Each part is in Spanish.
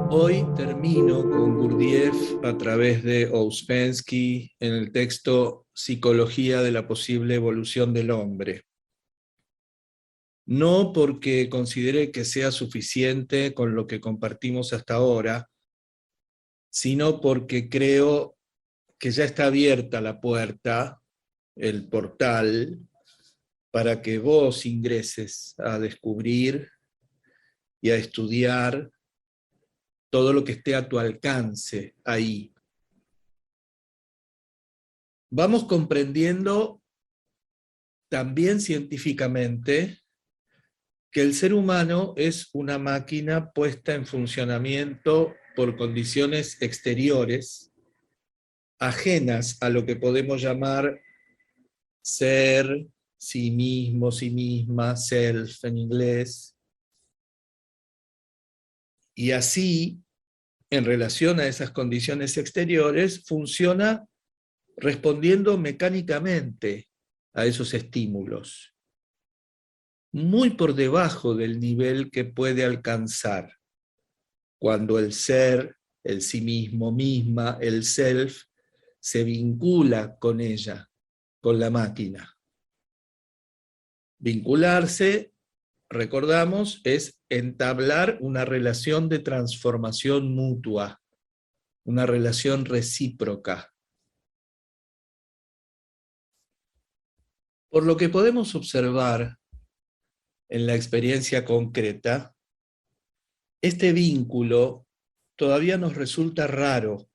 Hoy termino con Gurdjieff a través de Ouspensky en el texto Psicología de la posible evolución del hombre. No porque considere que sea suficiente con lo que compartimos hasta ahora, sino porque creo que ya está abierta la puerta, el portal, para que vos ingreses a descubrir y a estudiar todo lo que esté a tu alcance ahí. Vamos comprendiendo también científicamente que el ser humano es una máquina puesta en funcionamiento por condiciones exteriores, ajenas a lo que podemos llamar ser, sí mismo, sí misma, self en inglés. Y así, en relación a esas condiciones exteriores, funciona respondiendo mecánicamente a esos estímulos, muy por debajo del nivel que puede alcanzar cuando el ser, el sí mismo, misma, el self, se vincula con ella, con la máquina. Vincularse, recordamos, es entablar una relación de transformación mutua, una relación recíproca. Por lo que podemos observar en la experiencia concreta, este vínculo todavía nos resulta raro,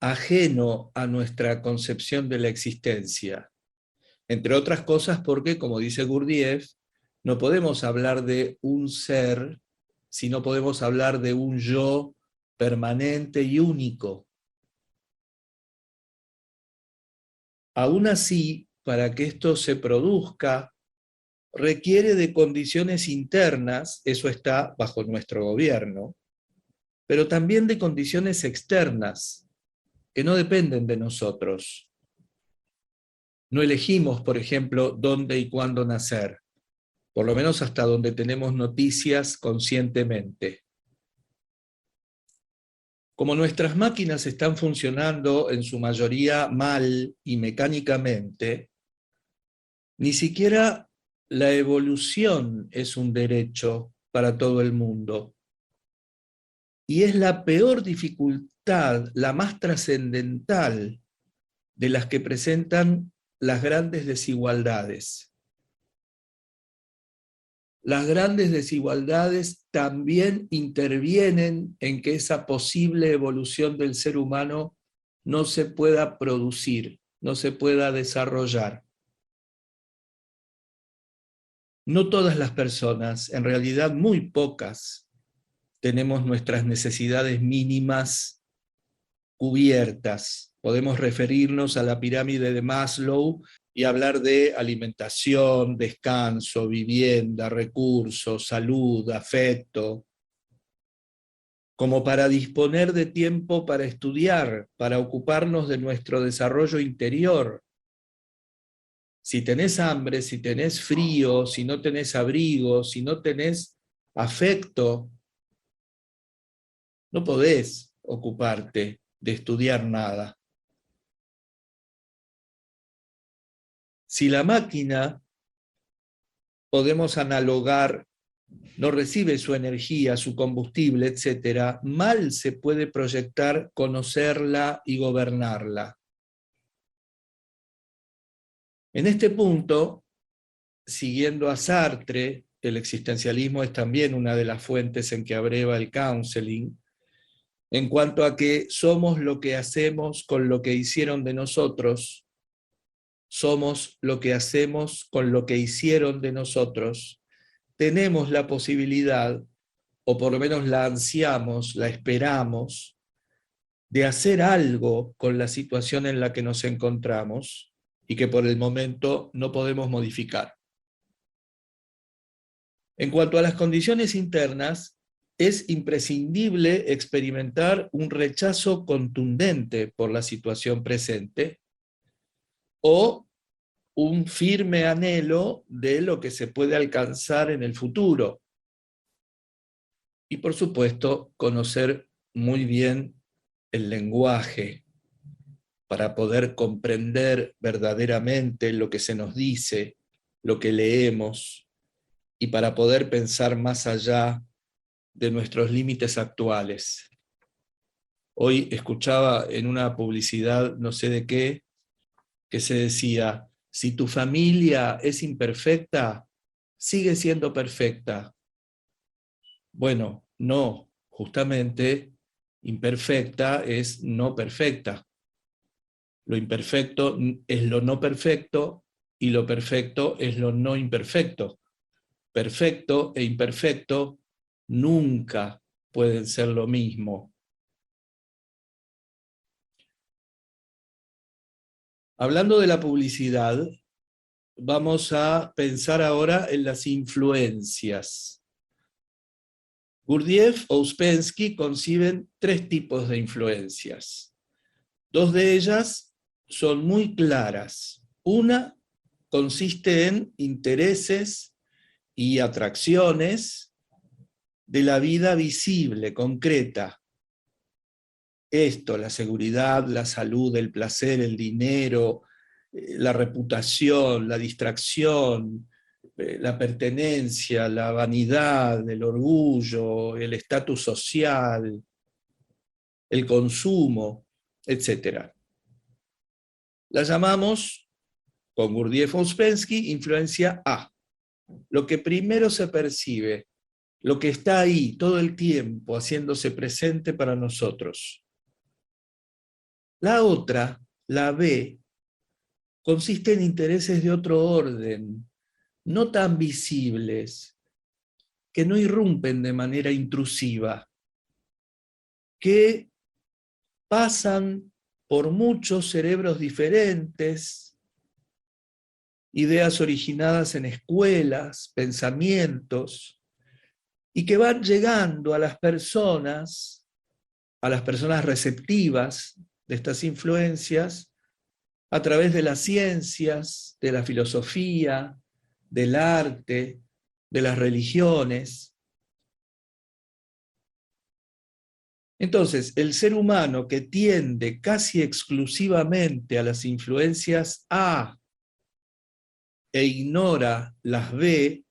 ajeno a nuestra concepción de la existencia. Entre otras cosas porque, como dice Gurdjieff, no podemos hablar de un ser, sino podemos hablar de un yo permanente y único. Aún así, para que esto se produzca, requiere de condiciones internas, eso está bajo nuestro gobierno, pero también de condiciones externas, que no dependen de nosotros. No elegimos, por ejemplo, dónde y cuándo nacer, por lo menos hasta donde tenemos noticias conscientemente. Como nuestras máquinas están funcionando en su mayoría mal y mecánicamente, ni siquiera la evolución es un derecho para todo el mundo. Y es la peor dificultad, la más trascendental de las que presentan las grandes desigualdades. Las grandes desigualdades también intervienen en que esa posible evolución del ser humano no se pueda producir, no se pueda desarrollar. No todas las personas, en realidad muy pocas, tenemos nuestras necesidades mínimas cubiertas. Podemos referirnos a la pirámide de Maslow y hablar de alimentación, descanso, vivienda, recursos, salud, afecto, como para disponer de tiempo para estudiar, para ocuparnos de nuestro desarrollo interior. Si tenés hambre, si tenés frío, si no tenés abrigo, si no tenés afecto, no podés ocuparte de estudiar nada. Si la máquina, podemos analogar, no recibe su energía, su combustible, etc., mal se puede proyectar conocerla y gobernarla. En este punto, siguiendo a Sartre, el existencialismo es también una de las fuentes en que abreva el counseling, en cuanto a que somos lo que hacemos con lo que hicieron de nosotros, somos lo que hacemos con lo que hicieron de nosotros, tenemos la posibilidad, o por lo menos la ansiamos, la esperamos, de hacer algo con la situación en la que nos encontramos y que por el momento no podemos modificar. En cuanto a las condiciones internas, es imprescindible experimentar un rechazo contundente por la situación presente o un firme anhelo de lo que se puede alcanzar en el futuro. Y por supuesto, conocer muy bien el lenguaje para poder comprender verdaderamente lo que se nos dice, lo que leemos, y para poder pensar más allá de nuestros límites actuales. Hoy escuchaba en una publicidad, no sé de qué, que se decía, si tu familia es imperfecta, sigue siendo perfecta. Bueno, no, justamente imperfecta es no perfecta. Lo imperfecto es lo no perfecto y lo perfecto es lo no imperfecto. Perfecto e imperfecto nunca pueden ser lo mismo. Hablando de la publicidad, vamos a pensar ahora en las influencias. Gurdjieff o Ouspensky conciben tres tipos de influencias. Dos de ellas son muy claras. Una consiste en intereses y atracciones de la vida visible, concreta. Esto, la seguridad, la salud, el placer, el dinero, la reputación, la distracción, la pertenencia, la vanidad, el orgullo, el estatus social, el consumo, etc. La llamamos, con Gurdjieff-Ouspensky, influencia A. Lo que primero se percibe, lo que está ahí todo el tiempo haciéndose presente para nosotros. La otra, la B, consiste en intereses de otro orden, no tan visibles, que no irrumpen de manera intrusiva, que pasan por muchos cerebros diferentes, ideas originadas en escuelas, pensamientos, y que van llegando a las personas receptivas de estas influencias, a través de las ciencias, de la filosofía, del arte, de las religiones. Entonces, el ser humano que tiende casi exclusivamente a las influencias A e ignora las B,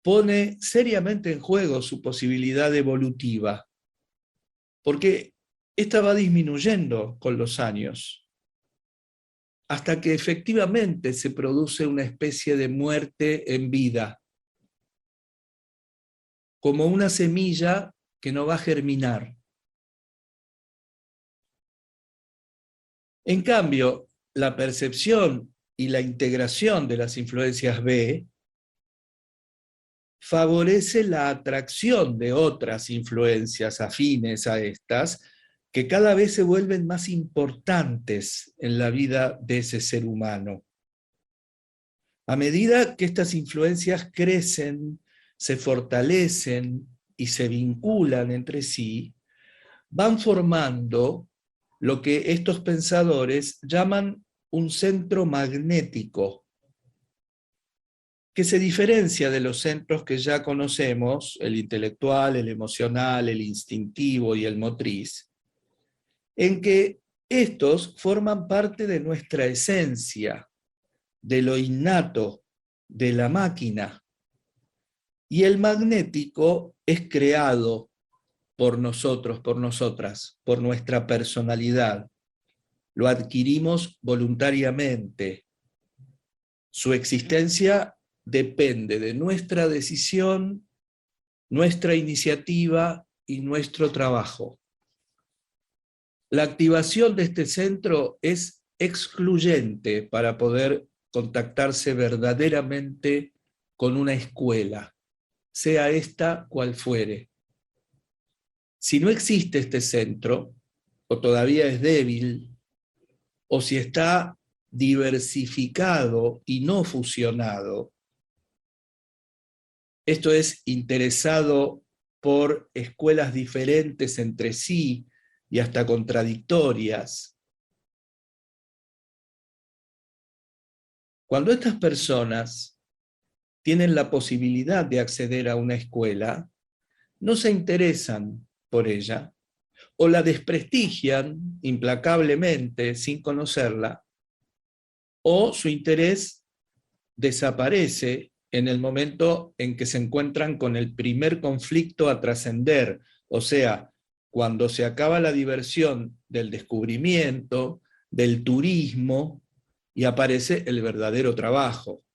pone seriamente en juego su posibilidad evolutiva, porque esta va disminuyendo con los años, hasta que efectivamente se produce una especie de muerte en vida, como una semilla que no va a germinar. En cambio, la percepción y la integración de las influencias B favorece la atracción de otras influencias afines a estas, que cada vez se vuelven más importantes en la vida de ese ser humano. A medida que estas influencias crecen, se fortalecen y se vinculan entre sí, van formando lo que estos pensadores llaman un centro magnético, que se diferencia de los centros que ya conocemos, el intelectual, el emocional, el instintivo y el motriz, en que estos forman parte de nuestra esencia, de lo innato, de la máquina, y el magnético es creado por nosotros, por nosotras, por nuestra personalidad. Lo adquirimos voluntariamente. Su existencia depende de nuestra decisión, nuestra iniciativa y nuestro trabajo. La activación de este centro es excluyente para poder contactarse verdaderamente con una escuela, sea esta cual fuere. Si no existe este centro, o todavía es débil, o si está diversificado y no fusionado, esto es, interesado por escuelas diferentes entre sí y hasta contradictorias, Cuando estas personas tienen la posibilidad de acceder a una escuela, no se interesan por ella, o la desprestigian implacablemente sin conocerla, o su interés desaparece en el momento en que se encuentran con el primer conflicto a trascender, o sea, cuando se acaba la diversión del descubrimiento, del turismo, y aparece el verdadero trabajo,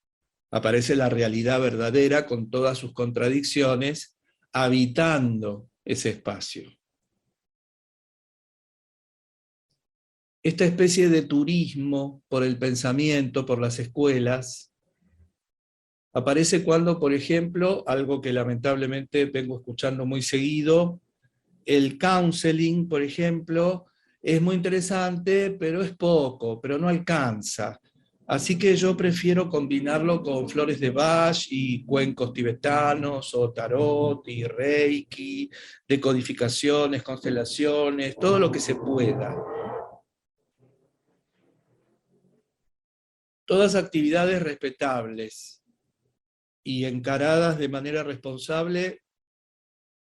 aparece la realidad verdadera con todas sus contradicciones, habitando ese espacio. Esta especie de turismo por el pensamiento, por las escuelas, aparece cuando, por ejemplo, algo que lamentablemente vengo escuchando muy seguido, el counseling, por ejemplo, es muy interesante, pero es poco, pero no alcanza. Así que yo prefiero combinarlo con flores de Bach y cuencos tibetanos, o tarot y reiki, decodificaciones, constelaciones, todo lo que se pueda. Todas actividades respetables y encaradas de manera responsable,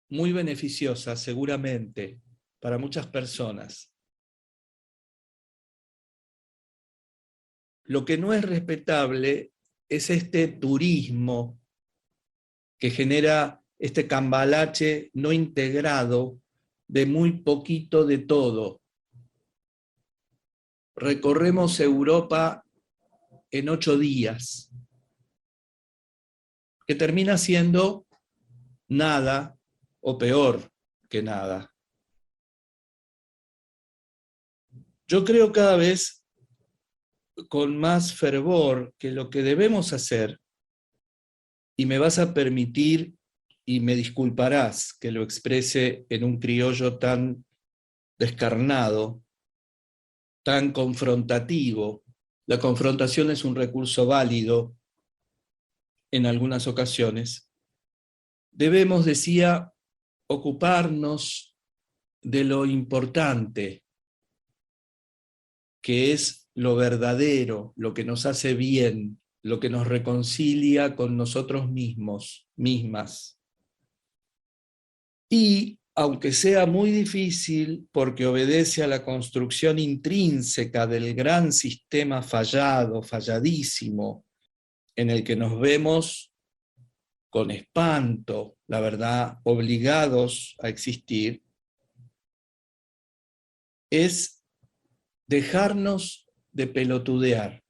muy beneficiosas seguramente para muchas personas. Lo que no es respetable es este turismo que genera este cambalache no integrado de muy poquito de todo. Recorremos Europa en 8 días, que termina siendo nada o peor que nada. Yo creo cada vez con más fervor que lo que debemos hacer, y me vas a permitir y me disculparás que lo exprese en un criollo tan descarnado, tan confrontativo. La confrontación es un recurso válido en algunas ocasiones. Debemos, decía, ocuparnos de lo importante, que es lo verdadero, lo que nos hace bien, lo que nos reconcilia con nosotros mismos, mismas. Y, aunque sea muy difícil, porque obedece a la construcción intrínseca del gran sistema fallado, falladísimo, en el que nos vemos con espanto, la verdad, obligados a existir, es dejarnos de pelotudear.